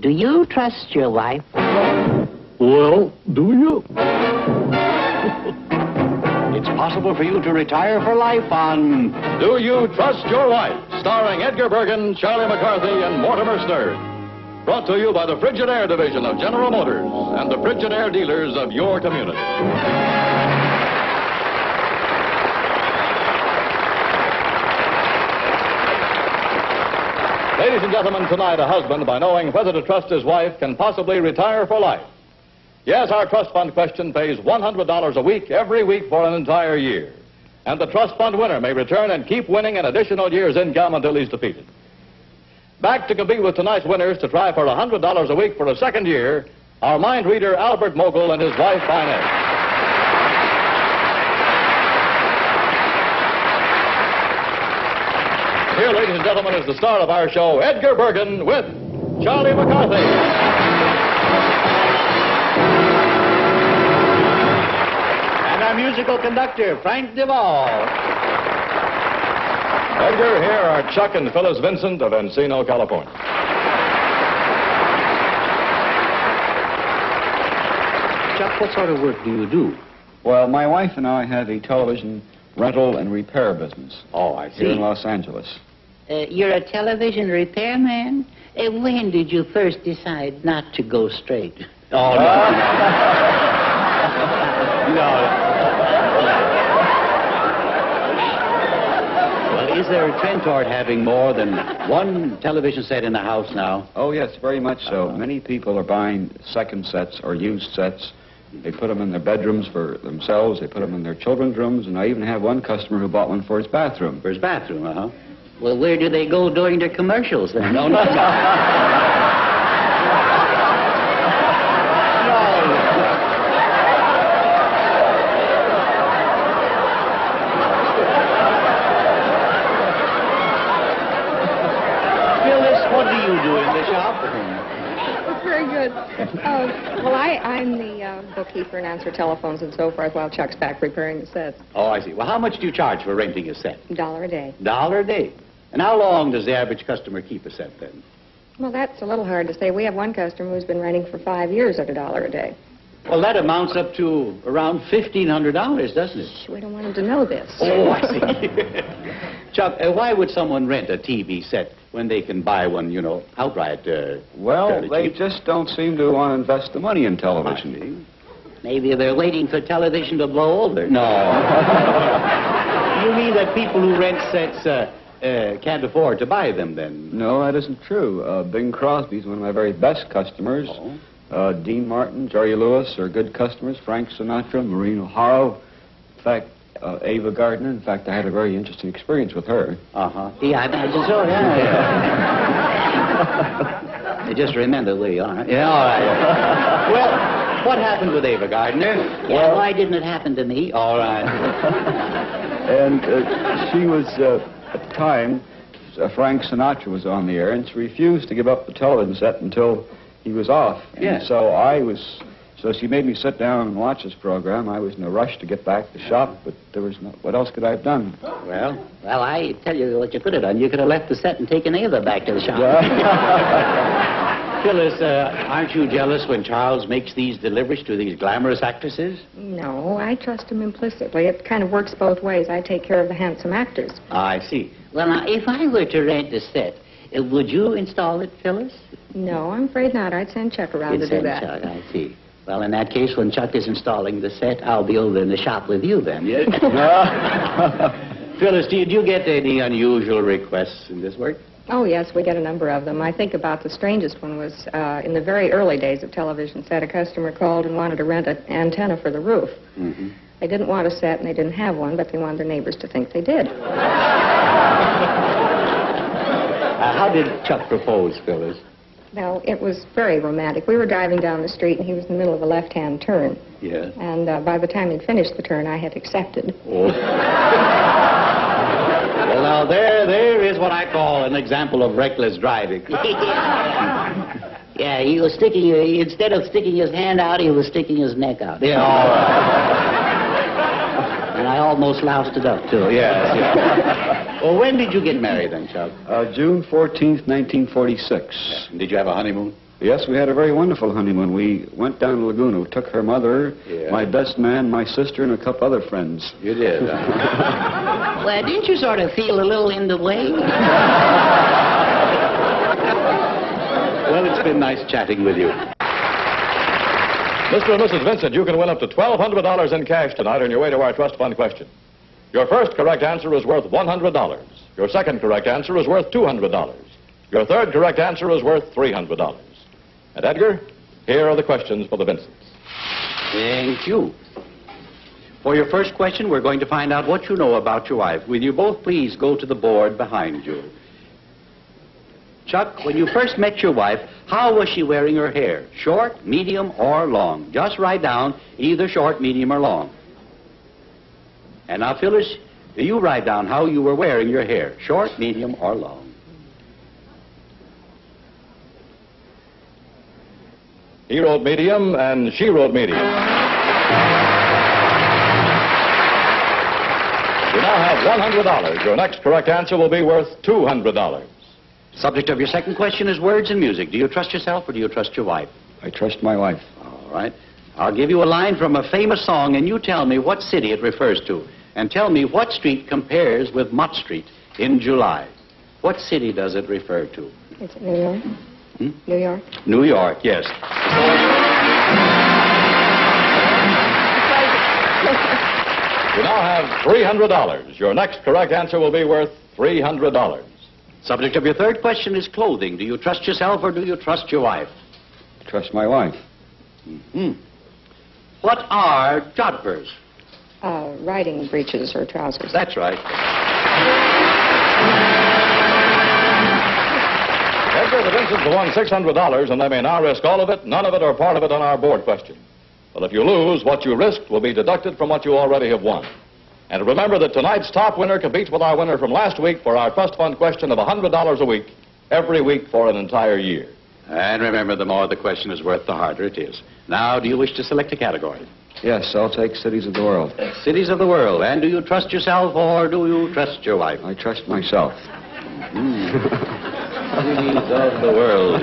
Do you trust your wife? Well, do you? It's possible for you to retire for life on Do You Trust Your Wife? Starring Edgar Bergen, Charlie McCarthy, and Mortimer Snerd. Brought to you by the Frigidaire division of General Motors and the Frigidaire dealers of your community. Ladies and gentlemen, tonight a husband, by knowing whether to trust his wife, can possibly retire for life. Yes, our trust fund question pays $100 a week, every week for an entire year. And the trust fund winner may return and keep winning an additional year's income until he's defeated. Back to compete with tonight's winners to try for $100 a week for a second year, our mind reader Albert Mogul and his wife, Inez. Here, ladies and gentlemen, is the star of our show, Edgar Bergen, with Charlie McCarthy. Our musical conductor, Frank Duvall. Edgar, here are Chuck and Phyllis Vincent of Encino, California. Chuck, what sort of work do you do? Well, my wife and I have a television rental and repair business. Oh, I see. Here in Los Angeles. You're a television repairman? When did you first decide not to go straight? Oh, no. No. Well, is there a trend toward having more than one television set in the house now? Oh, yes, very much so. Many people are buying second sets or used sets. They put them in their bedrooms for themselves. They put them in their children's rooms. And I even have one customer who bought one for his bathroom. For his bathroom, uh-huh. Well, where do they go during their commercials then? No, no. What do you do in the shop? Very good. Well, I'm the bookkeeper and answer telephones and so forth while Chuck's back repairing the sets. Oh, I see. Well, how much do you charge for renting a set? $1 a day. $1 a day. And how long does the average customer keep a set then? Well, that's a little hard to say. We have one customer who's been renting for 5 years at $1 a day. Well, that amounts up to around $1,500, doesn't it? Shh, we don't want him to know this. Oh, I see. Chuck, why would someone rent a TV set when they can buy one, you know, outright? Well, they cheap? just don't seem to want to invest the money in television. Maybe they're waiting for television to blow over. No. You mean that people who rent sets can't afford to buy them, then? No, that isn't true. Bing Crosby's one of my very best customers. Oh. Dean Martin, Jerry Lewis are good customers. Frank Sinatra, Maureen O'Hara. In fact, Ava Gardner. In fact, I had a very interesting experience with her. Uh-huh. Yeah, I imagine so, yeah. I just remember where you are. Yeah, all right. Well, what happened with Ava Gardner? Yeah, why didn't it happen to me? All right. And she was, at the time, Frank Sinatra was on the air, and she refused to give up the television set until he was off. And Yes. So she made me sit down and watch this program. I was in a rush to get back to the shop, but there was no, what else could I have done? Well, I tell you what you could have done. You could have left the set and taken Ava back to the shop. Phyllis, aren't you jealous when Charles makes these deliveries to these glamorous actresses? No, I trust him implicitly. It kind of works both ways. I take care of the handsome actors. I see. Well, now, if I were to rent a set, would you install it, Phyllis? No, I'm afraid not. I'd send Chuck around to do that. Chuck, I see. Well, in that case, when Chuck is installing the set, I'll be over in the shop with you then. Yes. Phyllis, do you get any unusual requests in this work? Oh, yes, we get a number of them. I think about the strangest one was in the very early days of television set, a customer called and wanted to rent an antenna for the roof. Mm-hmm. They didn't want a set and they didn't have one, but they wanted their neighbors to think they did. How did Chuck propose, Phyllis? Well, it was very romantic. We were driving down the street and he was in the middle of a left-hand turn. Yes. And by the time he'd finished the turn, I had accepted. Oh. Well, now, there is what I call an example of reckless driving. Yeah, he was instead of sticking his hand out, he was sticking his neck out. Yeah, all right. And I almost loused it up, too. Yes. Well, when did you get married then, Chuck? June 14th, 1946. Did you have a honeymoon? Yes, we had a very wonderful honeymoon. We went down to Laguna. We took her mother, Yeah. my best man, my sister, and a couple other friends. You did. Well, didn't you sort of feel a little in the way? Well, it's been nice chatting with you. Mr. and Mrs. Vincent, you can win up to $1,200 in cash tonight on your way to our trust fund question. Your first correct answer is worth $100. Your second correct answer is worth $200. Your third correct answer is worth $300. And Edgar, here are the questions for the Vincents. Thank you. For your first question, we're going to find out what you know about your wife. Will you both please go to the board behind you? Chuck, when you first met your wife, how was she wearing her hair? Short, medium, or long? Just write down either short, medium, or long. And now, Phyllis, you write down how you were wearing your hair. Short, medium, or long. He wrote medium, and she wrote medium. You now have $100. Your next correct answer will be worth $200. Subject of your second question is words and music. Do you trust yourself or do you trust your wife? I trust my wife. All right. I'll give you a line from a famous song, and you tell me what city it refers to. And tell me what street compares with Mott Street in July. What city does it refer to? Is it New York? New York? New York, yes. You now have $300. Your next correct answer will be worth $300. Subject of your third question is clothing. Do you trust yourself or do you trust your wife? Trust my wife. What are jodhpurs? Riding breeches or trousers. That's right. Edgar, the Vincents have won $600, and they may now risk all of it, none of it, or part of it on our board question. But if you lose, what you risked will be deducted from what you already have won. And remember that tonight's top winner competes with our winner from last week for our trust fund question of $100 a week, every week for an entire year. And remember, the more the question is worth, the harder it is. Now, do you wish to select a category? Yes, I'll take cities of the world. Cities of the world. And do you trust yourself or do you trust your wife? I trust myself. Cities of the world.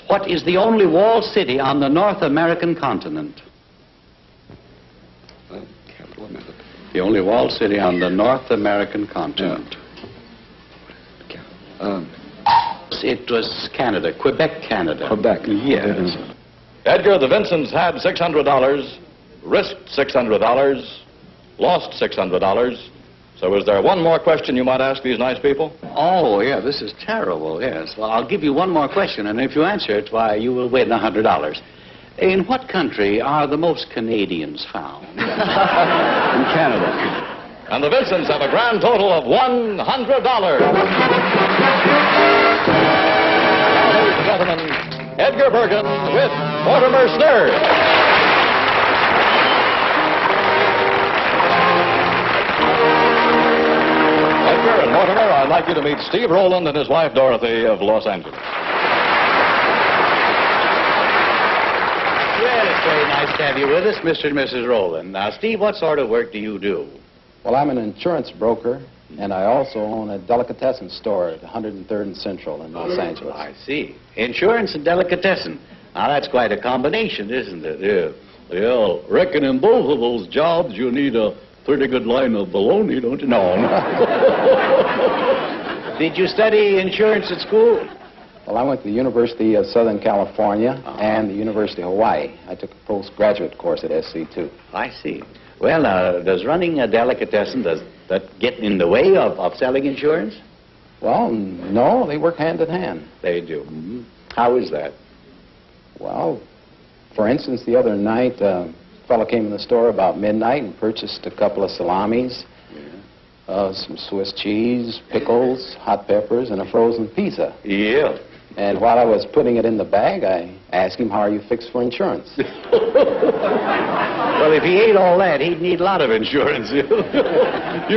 What is the only walled city on the North American continent? Capital America. The only walled city on the North American continent. It was Canada, Quebec, Canada. Quebec. Yes. Edgar, the Vincents had $600, risked $600, lost $600. So is there one more question you might ask these nice people? Oh, yeah, this is terrible, yes. Well, I'll give you one more question, and if you answer it, why, you will win $100. In what country are the most Canadians found? In Canada. And the Vincents have a grand total of $100. Ladies and gentlemen, Edgar Bergen with Mortimer Snerd. Edgar and Mortimer, I'd like you to meet Steve Rowland and his wife Dorothy of Los Angeles. Well, it's very nice to have you with us, Mr. and Mrs. Rowland. Now, Steve, what sort of work do you do? Well, I'm an insurance broker, and I also own a delicatessen store at 103rd and Central in Los Angeles. I see. Insurance and delicatessen. Now, that's quite a combination, isn't it? Yeah. Yeah, reckon in both of those jobs you need a pretty good line of baloney, don't you? No. Did you study insurance at school? Well, I went to the University of Southern California and the University of Hawaii. I took a postgraduate course at SC2. I see. Well, does running a delicatessen, does that get in the way of selling insurance? Well, no, they work hand in hand. They do. Mm-hmm. How is that? Well, for instance, the other night, a fellow came in the store about midnight and purchased a couple of salamis, some Swiss cheese, pickles, hot peppers, and a frozen pizza. Yeah. And while I was putting it in the bag, I asked him, how are you fixed for insurance? Well, if he ate all that, he'd need a lot of insurance. You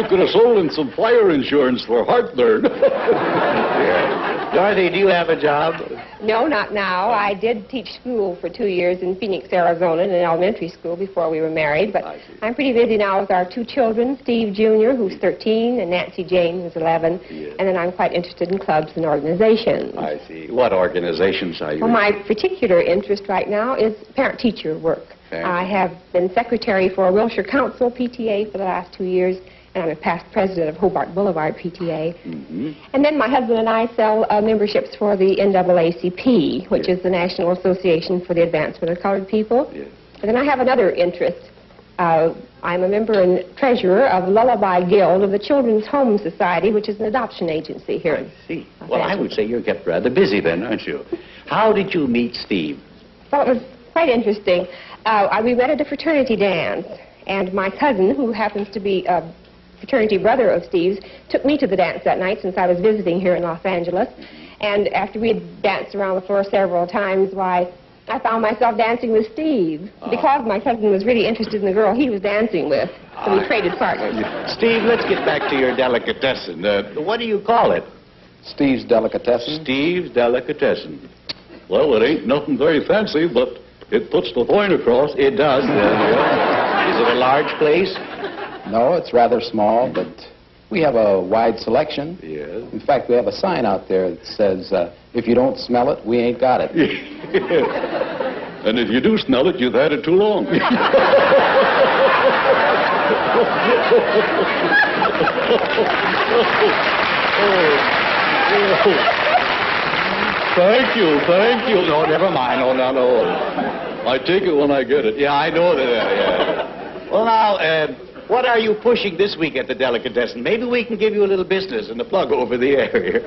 could have sold him some fire insurance for heartburn. Yeah. Dorothy, do you have a job? No, not now. I did teach school for 2 years in Phoenix, Arizona, in an elementary school before we were married. But I see. I'm pretty busy now with our 2 children, Steve Jr., who's 13, and Nancy Jane, who's 11. Yes. And then I'm quite interested in clubs and organizations. I see. What organizations are you Well, in? my particular interest right now is parent-teacher work. Parent- I have been secretary for Wilshire Council, PTA, for the last 2 years, and I'm a past president of Hobart Boulevard, PTA. Mhm. And then my husband and I sell memberships for the NAACP, which is the National Association for the Advancement of Colored People. Yes. And then I have another interest. I'm a member and treasurer of Lullaby Guild of the Children's Home Society, which is an adoption agency here. I see. Well, I would say you get rather busy then, aren't you? How did you meet Steve? Well, it was quite interesting. We met at a fraternity dance, and my cousin, who happens to be a fraternity brother of Steve's, took me to the dance that night since I was visiting here in Los Angeles. And after we had danced around the floor several times, why, I found myself dancing with Steve because my cousin was really interested in the girl he was dancing with. So we traded partners. Steve, let's get back to your delicatessen. What do you call it? Steve's Delicatessen. Steve's Delicatessen. Well, it ain't nothing very fancy, but it puts the point across. It does. Is it a large place? No, it's rather small, but we have a wide selection. Yes. In fact, we have a sign out there that says, if you don't smell it, we ain't got it. And if you do smell it, you've had it too long. Thank you, thank you. No, never mind. No, no, no. I take it when I get it. Yeah, I know that. Yeah. Well, now, what are you pushing this week at the delicatessen? Maybe we can give you a little business and a plug over the area.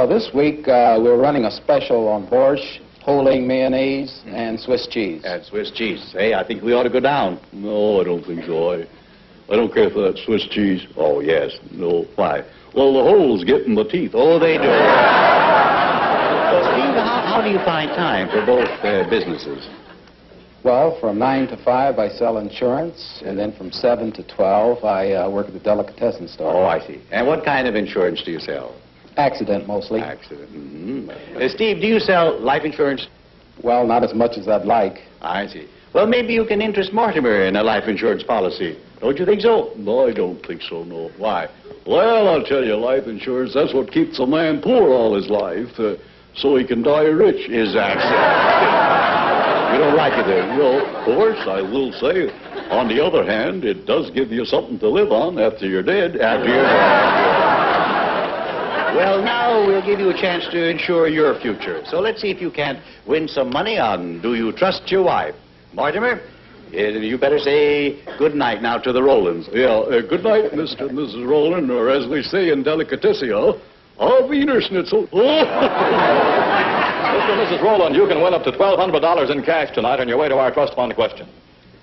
This week, we're running a special on borscht, whole-ling mayonnaise, and Swiss cheese. And Swiss cheese. Hey, I think we ought to go down. No, I don't think so. I don't care for that Swiss cheese. Oh, yes. No. Why? Well, the holes get in the teeth. Oh, they do. Well, Steve, how do you find time for both businesses? Well, from 9 to 5, I sell insurance, and then from 7 to 12, I work at the delicatessen store. Oh, I see. And what kind of insurance do you sell? Accident, mostly. Accident. Mm-hmm. Steve, do you sell life insurance? Well, not as much as I'd like. I see. Well, maybe you can interest Mortimer in a life insurance policy. Don't you think so? No, I don't think so, no. Why? Well, I'll tell you, life insurance, that's what keeps a man poor all his life, so he can die rich. Is that so? You don't like it, then? Well, of course, I will say. On the other hand, it does give you something to live on after you're dead. After you're dead. Well, now we'll give you a chance to insure your future. So let's see if you can't win some money on Do You Trust Your Wife? Mortimer, you better say good night now to the Rolands. Yeah, good night, Mr. and Mrs. Rowland, or as we say in Delicatessen, auf Wiener Schnitzel. Mr. and Mrs. Rowland, you can win up to $1,200 in cash tonight on your way to our trust fund question.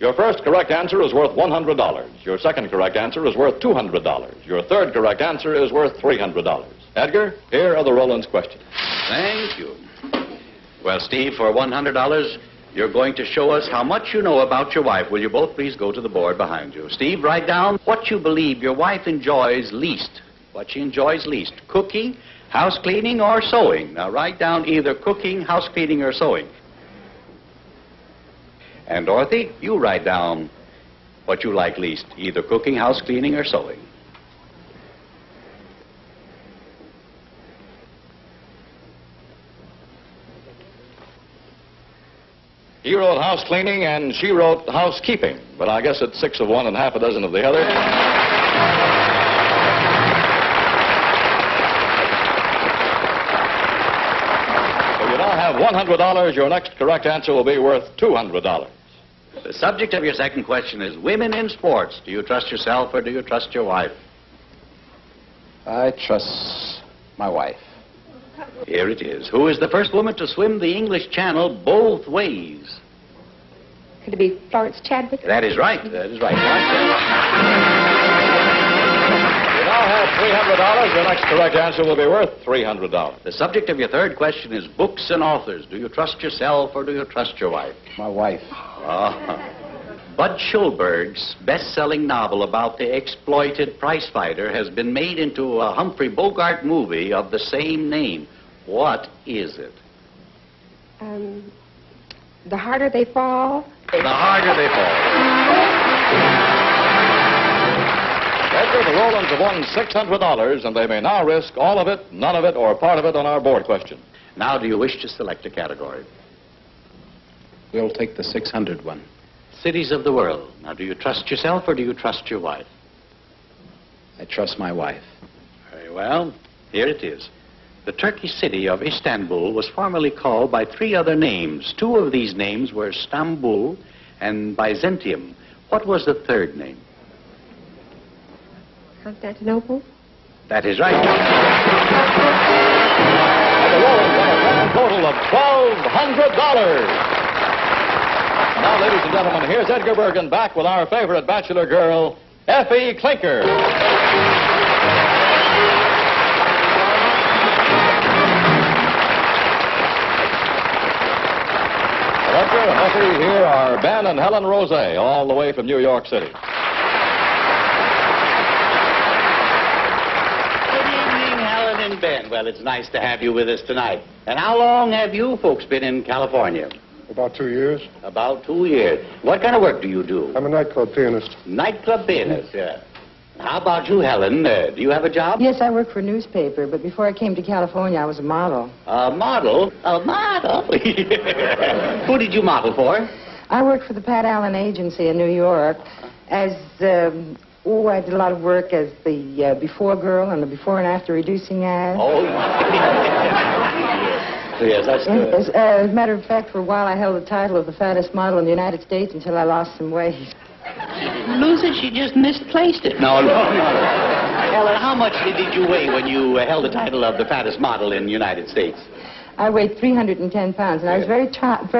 Your first correct answer is worth $100. Your second correct answer is worth $200. Your third correct answer is worth $300. Edgar, here are the Rowlands questions. Thank you. Well, Steve, for $100, you're going to show us how much you know about your wife. Will you both please go to the board behind you? Steve, write down what you believe your wife enjoys least. What she enjoys least. Cooking, house cleaning, or sewing. Now, write down either cooking, house cleaning, or sewing. And Dorothy, you write down what you like least. Either cooking, house cleaning, or sewing. He wrote house cleaning and she wrote housekeeping, but I guess it's 6 of one and half a dozen of the other. So you now have $100. Your next correct answer will be worth $200. The subject of your second question is women in sports. Do you trust yourself or do you trust your wife? I trust my wife. Here it is. Who is the first woman to swim the English Channel both ways? Could it be Florence Chadwick? That is right. That is right. You now have $300. Your next correct answer will be worth $300. The subject of your third question is books and authors. Do you trust yourself or do you trust your wife? My wife. Bud Schulberg's best-selling novel about the exploited prizefighter has been made into a Humphrey Bogart movie of the same name. What is it? The harder they fall. The harder they fall. Edgar, the Rollins have won $600, and they may now risk all of it, none of it, or part of it on our board question. Now, do you wish to select a category? We'll take the 600 one. Cities of the world. Now, do you trust yourself or do you trust your wife? I trust my wife. Very well. Here it is. The Turkish city of Istanbul was formerly called by 3 other names. 2 of these names were Stambul and Byzantium. What was the third name? Constantinople. That is right. And the Rollins have a grand total of $1,200. Now, ladies and gentlemen, here's Edgar Bergen back with our favorite bachelor girl, Effie Clinker. Edgar and Effie, here are Ben and Helen Rose, all the way from New York City. Good evening, Helen and Ben. Well, it's nice to have you with us tonight. And how long have you folks been in California? About 2 years. About 2 years. What kind of work do you do? I'm a nightclub pianist. Nightclub pianist, yeah. How about you, Helen? Do you have a job? Yes, I work for a newspaper, but before I came to California, I was a model. A model? A model? Who did you model for? I worked for the Pat Allen Agency in New York as, I did a lot of work as the before girl and the before and after reducing ad. Oh, yes, that's good. As a matter of fact, for a while, I held the title of the fattest model in the United States until I lost some weight. Lose she just misplaced it. No. Helen, how much did you weigh when you held the title of the fattest model in the United States? I weighed 310 pounds, and I was very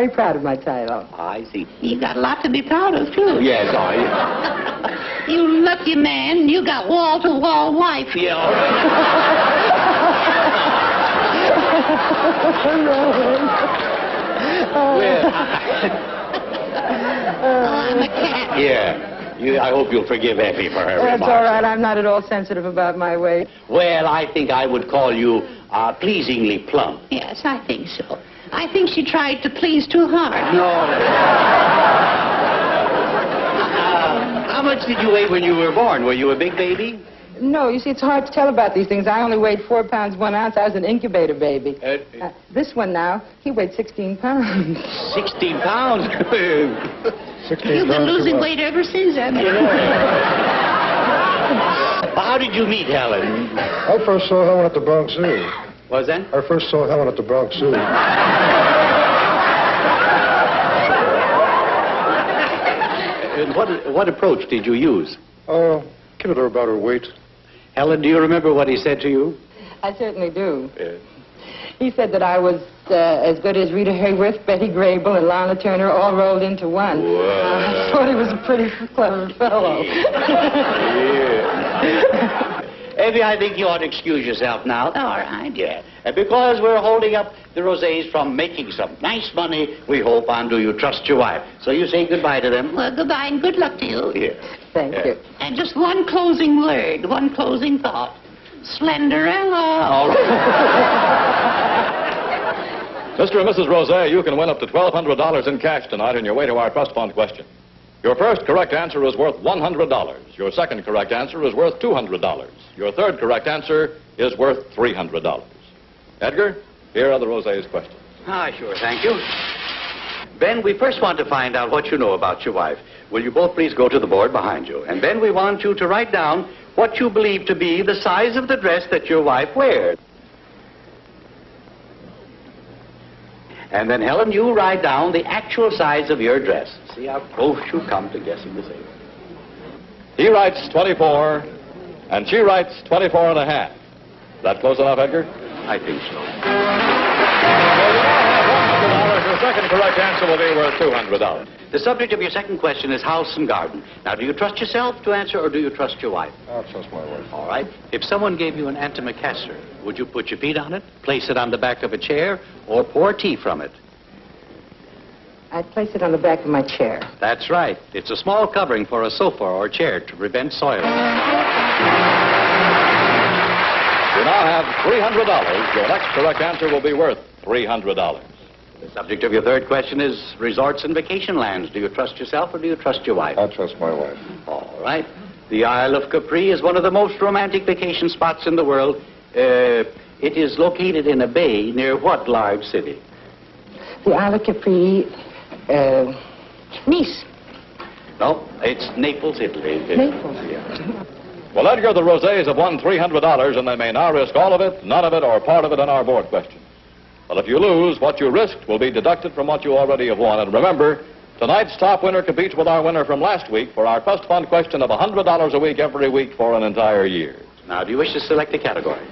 proud of my title. I see. You got a lot to be proud of, too. Yes, You lucky man, you got wall-to-wall wife. Yeah. I'm a cat. Yeah. I hope you'll forgive Effie for her That's remarks. all right. I'm not at all sensitive about my weight. Well, I think I would call you pleasingly plump. Yes, I think so. I think she tried to please too hard. No. How much did you weigh when you were born? Were you a big baby? No, you see, it's hard to tell about these things. I only weighed 4 pounds 1 ounce. I was an incubator baby. This one now, he weighed 16 pounds. 16 pounds? 16 You've been pounds losing too much. weight ever since, haven't you? How did you meet Helen? I first saw Helen at the Bronx Zoo. Was that? I first saw Helen at the Bronx Zoo. And what approach did you use? Kidded her about her weight. Helen, do you remember what he said to you? I certainly do. He said that I was as good as Rita Hayworth, Betty Grable, and Lana Turner all rolled into one. I thought he was a pretty clever fellow. Effie, I think you ought to excuse yourself now. All right. Yeah. Because we're holding up the Rosés from making some nice money, we hope, on Do You Trust Your Wife? So you say goodbye to them. Well, goodbye and good luck to you. Yeah. Thank you. And just one closing word, one closing thought. Slenderella. All right. Mr. and Mrs. Rose, you can win up to $1,200 in cash tonight on your way to our trust fund question. Your first correct answer is worth $100. Your second correct answer is worth $200. Your third correct answer is worth $300. Edgar, here are the Rosé's questions. Sure, thank you. Ben, we first want to find out what you know about your wife. Will you both please go to the board behind you? And then we want you to write down what you believe to be the size of the dress that your wife wears. And then, Helen, you write down the actual size of your dress. See how close you come to guessing the same. He writes 24, and she writes 24 and a half. Is that close enough, Edgar? I think so. Your second correct answer will be worth $200. The subject of your second question is house and garden. Now, do you trust yourself to answer, or do you trust your wife? I'll trust my wife. All right. If someone gave you an antimacassar, would you put your feet on it, place it on the back of a chair, or pour tea from it? I'd place it on the back of my chair. That's right. It's a small covering for a sofa or chair to prevent soiling. You now have $300. Your next correct answer will be worth $300. The subject of your third question is resorts and vacation lands. Do you trust yourself or do you trust your wife? I trust my wife. All right. The Isle of Capri is one of the most romantic vacation spots in the world. It is located in a bay near what large city? The Isle of Capri, Nice. No, it's Naples, Italy. Naples. Yeah. Well, Edgar, the Rosés have won $300, and they may now risk all of it, none of it, or part of it on our board question. But if you lose, what you risked will be deducted from what you already have won. And remember, tonight's top winner competes with our winner from last week for our trust fund question of $100 a week every week for an entire year. Now, do you wish to select a category?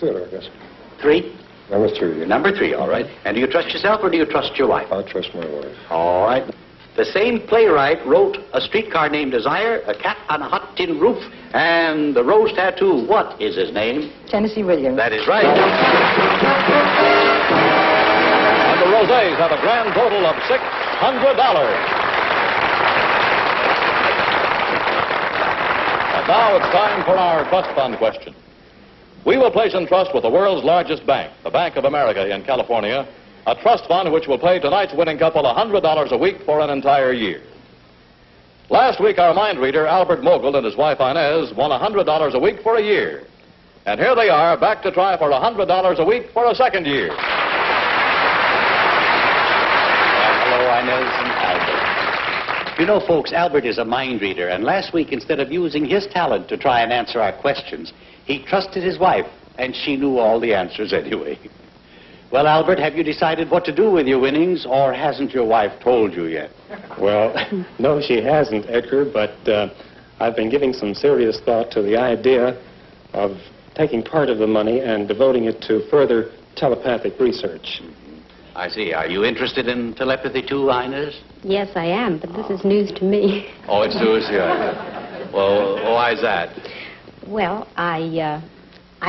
Theater, I guess. 3? Number 3. Number 3, all right. And do you trust yourself or do you trust your wife? I trust my wife. All right. The same playwright wrote A Streetcar Named Desire, A Cat on a Hot Tin Roof, and The Rose Tattoo. What is his name? Tennessee Williams. That is right. And the Rosés have a grand total of $600. And now it's time for our trust fund question. We will place in trust with the world's largest bank, the Bank of America in California, a trust fund which will pay tonight's winning couple $100 a week for an entire year. Last week, our mind reader, Albert Mogul, and his wife Inez won $100 a week for a year. And here they are, back to try for $100 a week for a second year. Hello, Inez and Albert. You know, folks, Albert is a mind reader, and last week, instead of using his talent to try and answer our questions, he trusted his wife, and she knew all the answers anyway. Well, Albert, have you decided what to do with your winnings, or hasn't your wife told you yet? Well, no, she hasn't, Edgar, but I've been giving some serious thought to the idea of taking part of the money and devoting it to further telepathic research. I see. Are you interested in telepathy too, Inez? Yes, I am, but this is news to me. Oh, it's news, yeah. Well, why is that? Well, I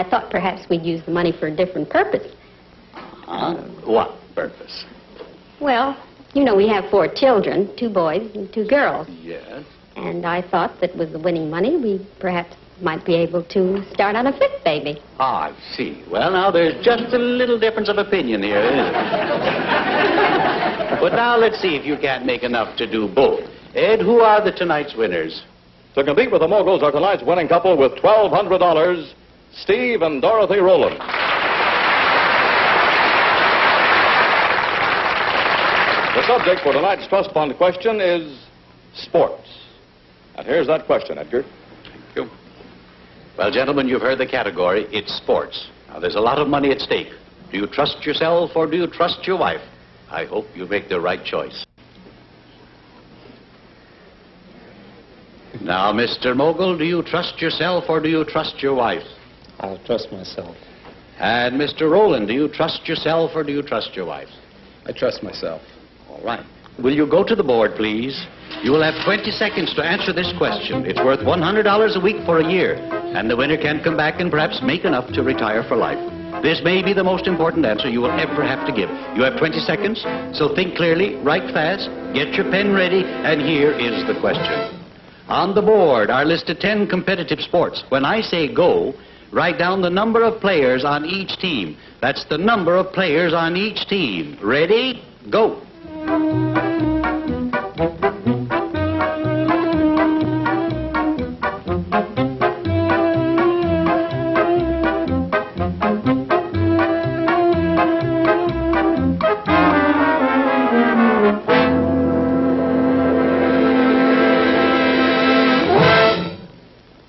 thought perhaps we'd use the money for a different purpose. Huh? What purpose? Well, you know, we have 4 children, 2 boys and 2 girls. Yes. And I thought that with the winning money, we perhaps might be able to start on a 5th baby. Ah, I see. Well, now, there's just a little difference of opinion here, isn't it? But now, let's see if you can't make enough to do both. Ed, who are tonight's winners? To compete with the Moguls are tonight's winning couple with $1,200, Steve and Dorothy Rowland. The subject for tonight's trust fund question is sports. And here's that question, Edgar. Thank you. Well, gentlemen, you've heard the category. It's sports. Now, there's a lot of money at stake. Do you trust yourself or do you trust your wife? I hope you make the right choice. Now, Mr. Mogul, do you trust yourself or do you trust your wife? I'll trust myself. And Mr. Rowland, do you trust yourself or do you trust your wife? I trust myself. All right. Will you go to the board, please? You will have 20 seconds to answer this question. It's worth $100 a week for a year, and the winner can come back and perhaps make enough to retire for life. This may be the most important answer you will ever have to give. You have 20 seconds, so think clearly, write fast, get your pen ready, and here is the question. On the board are listed 10 competitive sports. When I say go, write down the number of players on each team. That's the number of players on each team. Ready? Go.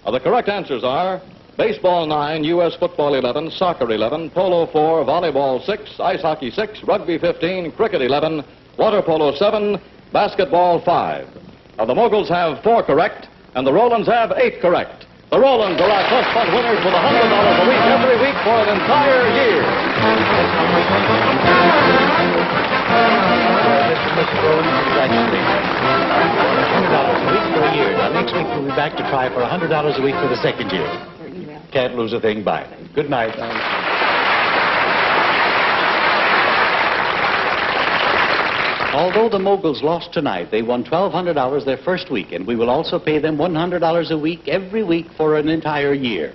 The correct answers are baseball 9, U.S. football 11, soccer 11, polo 4, volleyball 6, ice hockey 6, rugby 15, cricket 11, water polo 7, basketball 5. Now, the Moguls have 4 correct, and the Rowlands have 8 correct. The Rowlands are our trust fund winners with $100 a week every week for an entire year. Mr. Rowland, congratulations. $100 a week for a year. Now, next week we'll be back to try for $100 a week for the second year. Can't lose a thing by it. Good night. Although the Moguls lost tonight, they won $1,200 their first week, and we will also pay them $100 a week every week for an entire year.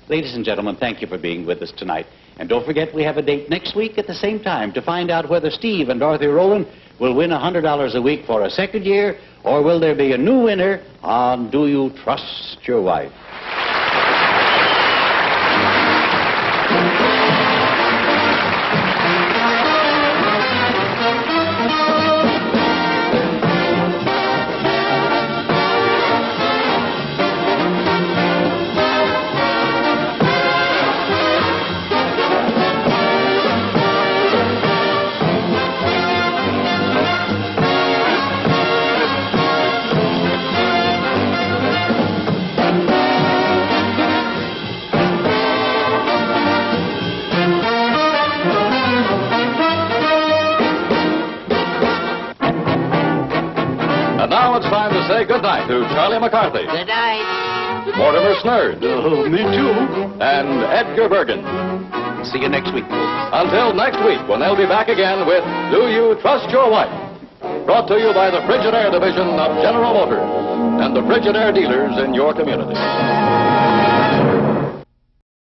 Ladies and gentlemen, thank you for being with us tonight. And don't forget, we have a date next week at the same time to find out whether Steve and Dorothy Rowland will win $100 a week for a second year, or will there be a new winner on Do You Trust Your Wife? And now it's time to say goodnight to Charlie McCarthy, Good night. Mortimer Snerd, Oh, me too. and Edgar Bergen. See you next week, folks. Until next week, when they'll be back again with Do You Trust Your Wife? Brought to you by the Frigidaire Division of General Motors and the Frigidaire dealers in your community.